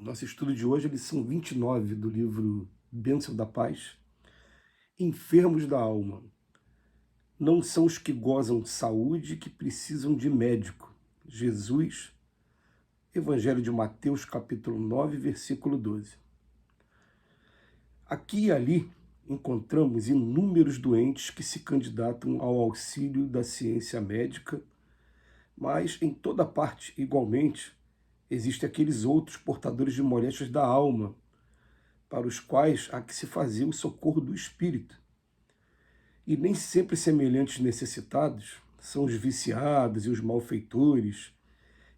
Nosso estudo de hoje é a lição 29 do livro Bênção da Paz. Enfermos da alma. Não são os que gozam de saúde que precisam de médico. Jesus, Evangelho de Mateus, capítulo 9, versículo 12. Aqui e ali encontramos inúmeros doentes que se candidatam ao auxílio da ciência médica, mas em toda parte, igualmente, existem aqueles outros portadores de moléstias da alma, para os quais há que se fazer o socorro do espírito. E nem sempre semelhantes necessitados são os viciados e os malfeitores,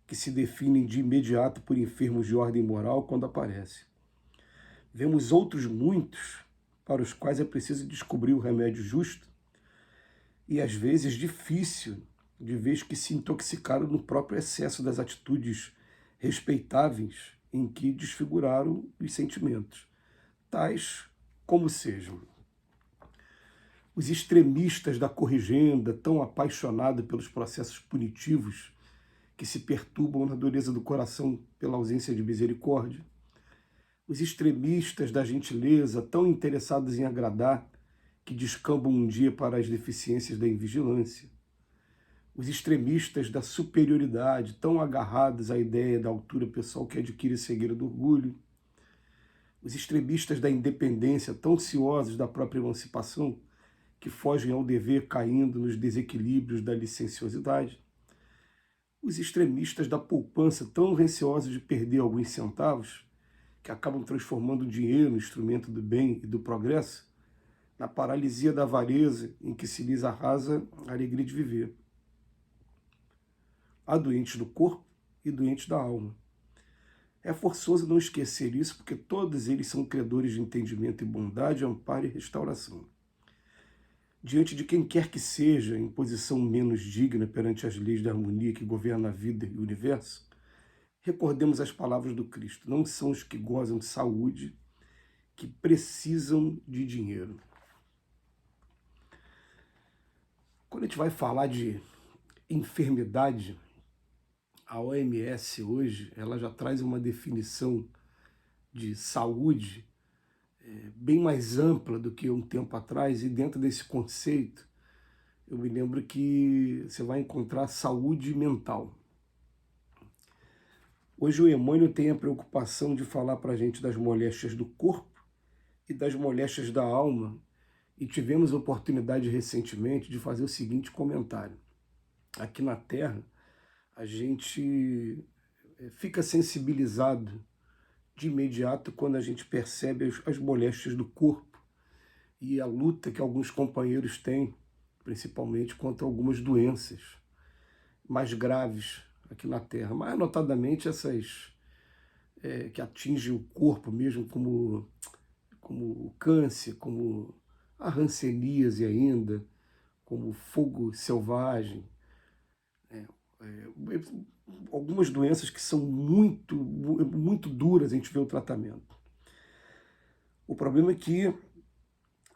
que se definem de imediato por enfermos de ordem moral quando aparecem. Vemos outros muitos para os quais é preciso descobrir o remédio justo e às vezes difícil, de vez que se intoxicaram no próprio excesso das atitudes respeitáveis em que desfiguraram os sentimentos, tais como sejam. Os extremistas da corrigenda, tão apaixonados pelos processos punitivos que se perturbam na dureza do coração pela ausência de misericórdia. Os extremistas da gentileza, tão interessados em agradar, que descambam um dia para as deficiências da invigilância. Os extremistas da superioridade, tão agarrados à ideia da altura pessoal que adquire a cegueira do orgulho. Os extremistas da independência, tão ansiosos da própria emancipação, que fogem ao dever caindo nos desequilíbrios da licenciosidade. Os extremistas da poupança, tão receosos de perder alguns centavos, que acabam transformando o dinheiro no instrumento do bem e do progresso, na paralisia da avareza em que se lhes arrasa a alegria de viver. Há doentes do corpo e doentes da alma. É forçoso não esquecer isso, porque todos eles são credores de entendimento e bondade, amparo e restauração. Diante de quem quer que seja em posição menos digna perante as leis da harmonia que governam a vida e o universo, recordemos as palavras do Cristo. Não são os que gozam de saúde que precisam de dinheiro. Quando a gente vai falar de enfermidade, a OMS hoje ela já traz uma definição de saúde bem mais ampla do que um tempo atrás, e dentro desse conceito eu me lembro que você vai encontrar saúde mental. Hoje o Emmanuel tem a preocupação de falar para a gente das moléstias do corpo e das moléstias da alma, e tivemos a oportunidade recentemente de fazer o seguinte comentário. Aqui na Terra, a gente fica sensibilizado de imediato quando a gente percebe as moléstias do corpo e a luta que alguns companheiros têm, principalmente contra algumas doenças mais graves aqui na Terra, mais notadamente essas que atingem o corpo mesmo, como o câncer, como a hanseníase ainda, como o fogo selvagem, algumas doenças que são muito duras a gente vê o tratamento. O problema é que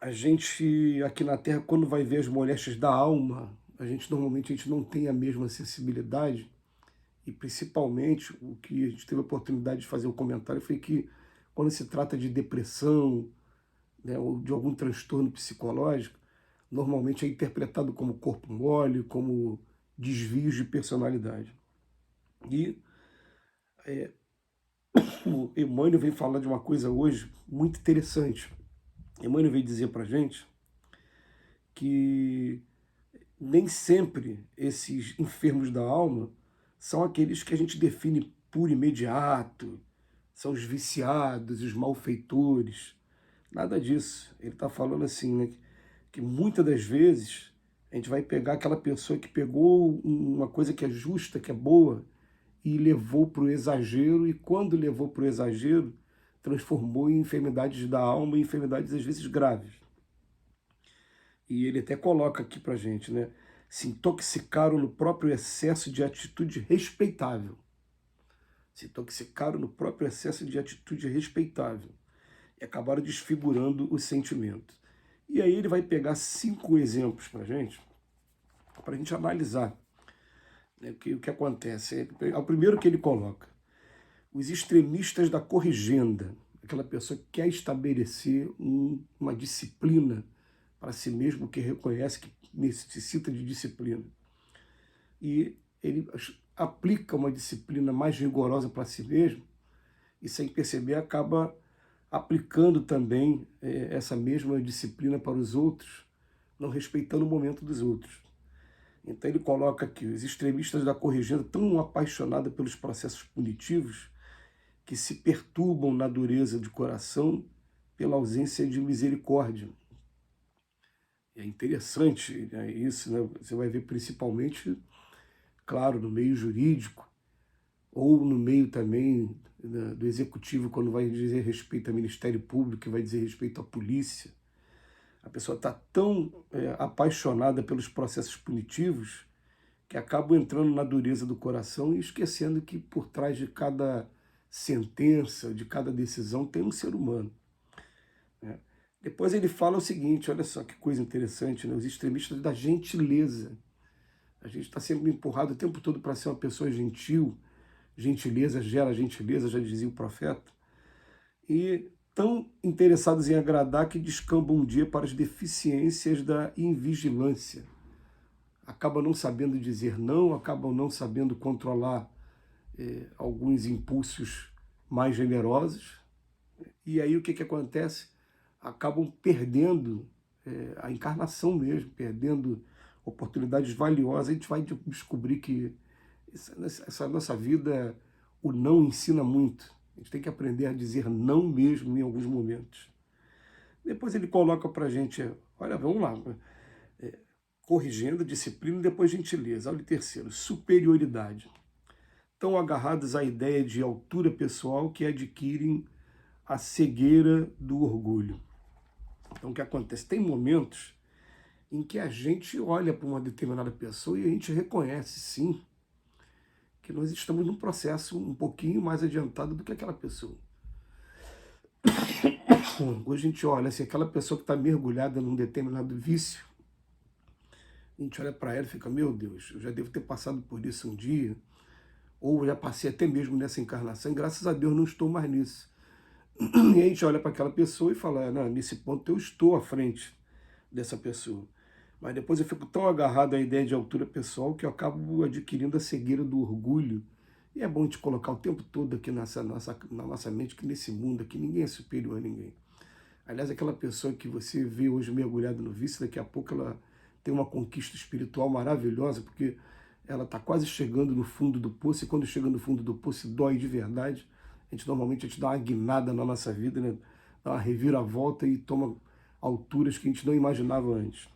a gente aqui na Terra, quando vai ver as moléstias da alma, normalmente a gente não tem a mesma sensibilidade, e principalmente o que a gente teve a oportunidade de fazer o comentário foi que quando se trata de depressão, né, ou de algum transtorno psicológico, normalmente é interpretado como corpo mole, como desvios de personalidade. E o Emmanuel vem falar de uma coisa hoje muito interessante. Emmanuel veio dizer para a gente que nem sempre esses enfermos da alma são aqueles que a gente define por imediato, são os viciados, os malfeitores. Nada disso. Ele está falando assim, né, que muitas das vezes a gente vai pegar aquela pessoa que pegou uma coisa que é justa, que é boa, e levou para o exagero, e quando levou para o exagero, transformou em enfermidades da alma, em enfermidades às vezes graves. E ele até coloca aqui para a gente, né? Se intoxicaram no próprio excesso de atitude respeitável. Se intoxicaram no próprio excesso de atitude respeitável. E acabaram desfigurando o sentimento. E aí ele vai pegar 5 exemplos para a gente analisar, né, o que acontece. É o primeiro que ele coloca. Os extremistas da corrigenda, aquela pessoa que quer estabelecer uma disciplina para si mesmo, que reconhece que necessita de disciplina. E ele aplica uma disciplina mais rigorosa para si mesmo e, sem perceber, acaba aplicando também essa mesma disciplina para os outros, não respeitando o momento dos outros. Então ele coloca aqui, os extremistas da corrigenda tão apaixonados pelos processos punitivos que se perturbam na dureza de coração pela ausência de misericórdia. É interessante, né, isso, né? Você vai ver principalmente, claro, no meio jurídico, ou no meio também, né, do executivo, quando vai dizer respeito ao Ministério Público, que vai dizer respeito à polícia. A pessoa está tão apaixonada pelos processos punitivos que acaba entrando na dureza do coração e esquecendo que por trás de cada sentença, de cada decisão, tem um ser humano, né? Depois ele fala o seguinte, olha só que coisa interessante, né? Os extremistas da gentileza. A gente está sendo empurrado o tempo todo para ser uma pessoa gentil. Gentileza gera gentileza, já dizia o profeta. E tão interessados em agradar que descambam um dia para as deficiências da invigilância. Acabam não sabendo dizer não, acabam não sabendo controlar alguns impulsos mais generosos. E aí o que acontece? Acabam perdendo a encarnação mesmo, perdendo oportunidades valiosas. A gente vai descobrir que essa nossa vida, o não ensina muito. A gente tem que aprender a dizer não mesmo em alguns momentos. Depois ele coloca para a gente, olha, vamos lá, corrigendo, disciplina e depois gentileza. Olha o terceiro, superioridade. Estão agarrados à ideia de altura pessoal que adquirem a cegueira do orgulho. Então o que acontece? Tem momentos em que a gente olha para uma determinada pessoa e a gente reconhece, sim, que nós estamos num processo um pouquinho mais adiantado do que aquela pessoa. Hoje a gente olha, assim, aquela pessoa que está mergulhada num determinado vício, a gente olha para ela e fica, meu Deus, eu já devo ter passado por isso um dia, ou já passei até mesmo nessa encarnação, e graças a Deus não estou mais nisso. E a gente olha para aquela pessoa e fala, não, nesse ponto eu estou à frente dessa pessoa. Mas depois eu fico tão agarrado à ideia de altura pessoal que eu acabo adquirindo a cegueira do orgulho. E é bom te colocar o tempo todo aqui na nossa mente que nesse mundo aqui ninguém é superior a ninguém. Aliás, aquela pessoa que você vê hoje mergulhada no vício, daqui a pouco ela tem uma conquista espiritual maravilhosa, porque ela está quase chegando no fundo do poço, e quando chega no fundo do poço dói de verdade. Normalmente a gente dá uma guinada na nossa vida, né? Dá uma reviravolta e toma alturas que a gente não imaginava antes.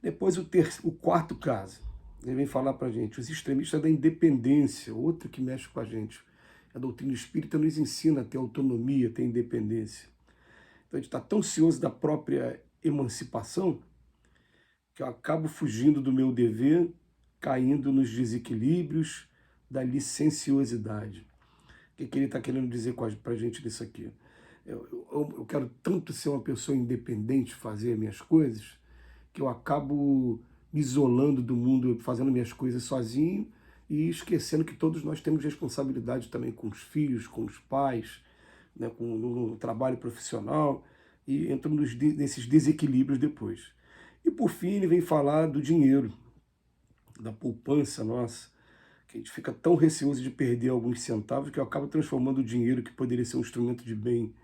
Depois o quarto caso, ele vem falar para a gente, os extremistas da independência, outro que mexe com a gente. A doutrina espírita nos ensina a ter autonomia, a ter independência. Então a gente está tão ansioso da própria emancipação que eu acabo fugindo do meu dever, caindo nos desequilíbrios da licenciosidade. O que ele está querendo dizer para a gente nisso aqui? Eu quero tanto ser uma pessoa independente, fazer as minhas coisas, que eu acabo me isolando do mundo, fazendo minhas coisas sozinho e esquecendo que todos nós temos responsabilidade também com os filhos, com os pais, né, no trabalho profissional, e entro nesses desequilíbrios depois. E por fim ele vem falar do dinheiro, da poupança nossa, que a gente fica tão receoso de perder alguns centavos que eu acabo transformando o dinheiro, que poderia ser um instrumento de bem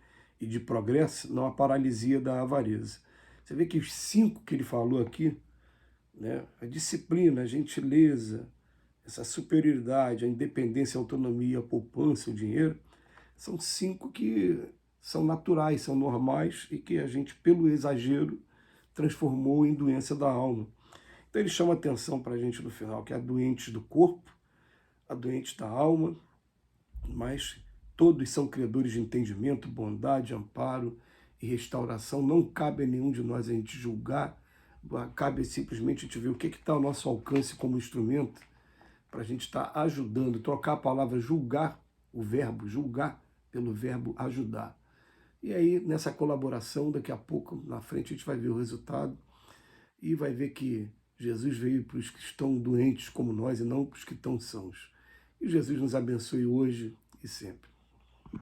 e de progresso, numa paralisia da avareza. Você vê que os 5 que ele falou aqui, né, a disciplina, a gentileza, essa superioridade, a independência, a autonomia, a poupança, o dinheiro, são 5 que são naturais, são normais e que a gente, pelo exagero, transformou em doença da alma. Então ele chama atenção para a gente no final, que é a doente do corpo, a doente da alma, mas todos são credores de entendimento, bondade, amparo e restauração. Não cabe a nenhum de nós a gente julgar, cabe simplesmente a gente ver o que está ao nosso alcance como instrumento para a gente estar ajudando, trocar a palavra julgar, o verbo julgar, pelo verbo ajudar. E aí, nessa colaboração, daqui a pouco, na frente, a gente vai ver o resultado e vai ver que Jesus veio para os que estão doentes como nós e não para os que estão sãos. E Jesus nos abençoe hoje e sempre.